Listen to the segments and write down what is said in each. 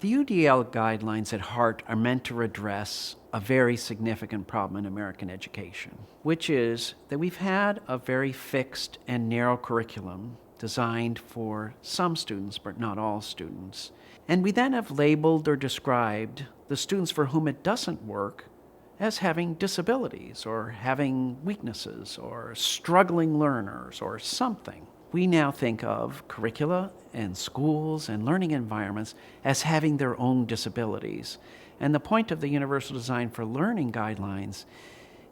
The UDL guidelines at heart are meant to address a very significant problem in American education, which is that we've had a very fixed and narrow curriculum designed for some students, but not all students. And we then have labeled or described the students for whom it doesn't work as having disabilities or having weaknesses or struggling learners or something. We now think of curricula and schools and learning environments as having their own disabilities. And the point of the Universal Design for Learning guidelines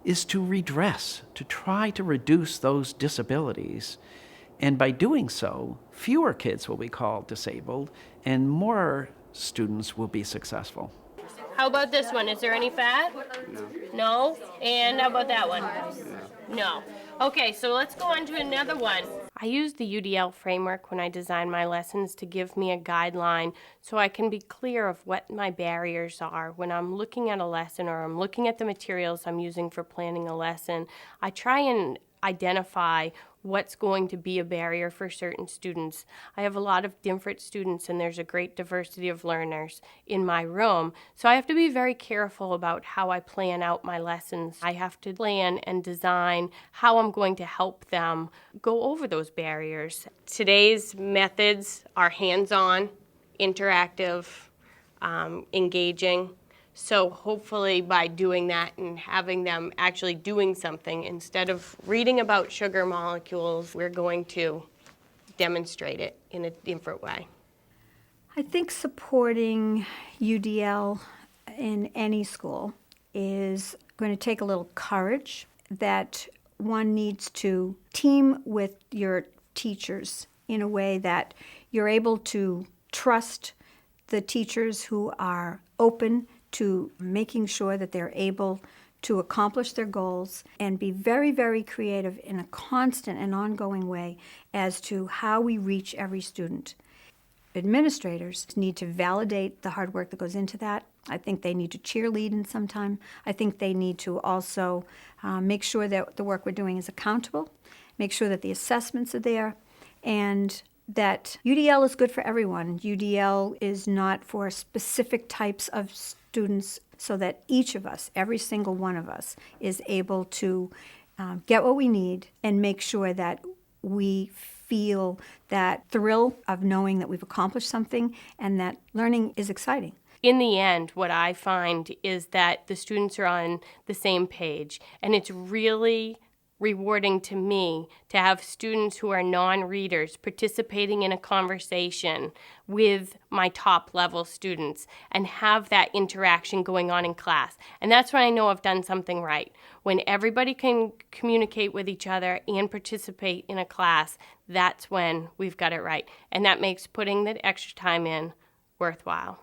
is to redress, to try to reduce those disabilities. And by doing so, fewer kids will be called disabled and more students will be successful. How about this one? Is there any fat? No? And how about that one? No. Okay, so let's go on to another one. I use the UDL framework when I design my lessons to give me a guideline so I can be clear of what my barriers are. When I'm looking at a lesson or I'm looking at the materials I'm using for planning a lesson, I try and identify what's going to be a barrier for certain students. I have a lot of different students and there's a great diversity of learners in my room, so I have to be very careful about how I plan out my lessons. I have to plan and design how I'm going to help them go over those barriers. Today's methods are hands-on, interactive, engaging. So hopefully by doing that and having them actually doing something, instead of reading about sugar molecules, we're going to demonstrate it in a different way. I think supporting UDL in any school is going to take a little courage, that one needs to team with your teachers in a way that you're able to trust the teachers who are open to making sure that they're able to accomplish their goals, and be very, very creative in a constant and ongoing way as to how we reach every student. Administrators need to validate the hard work that goes into that. I think they need to cheerlead in some time. I think they need to also make sure that the work we're doing is accountable, make sure that the assessments are there, and that UDL is good for everyone. UDL is not for specific types of students, so that each of us, every single one of us, is able to get what we need and make sure that we feel that thrill of knowing that we've accomplished something and that learning is exciting. In the end, what I find is that the students are on the same page, and it's really rewarding to me to have students who are non-readers participating in a conversation with my top-level students and have that interaction going on in class. And that's when I know I've done something right. When everybody can communicate with each other and participate in a class, that's when we've got it right. And that makes putting the extra time in worthwhile.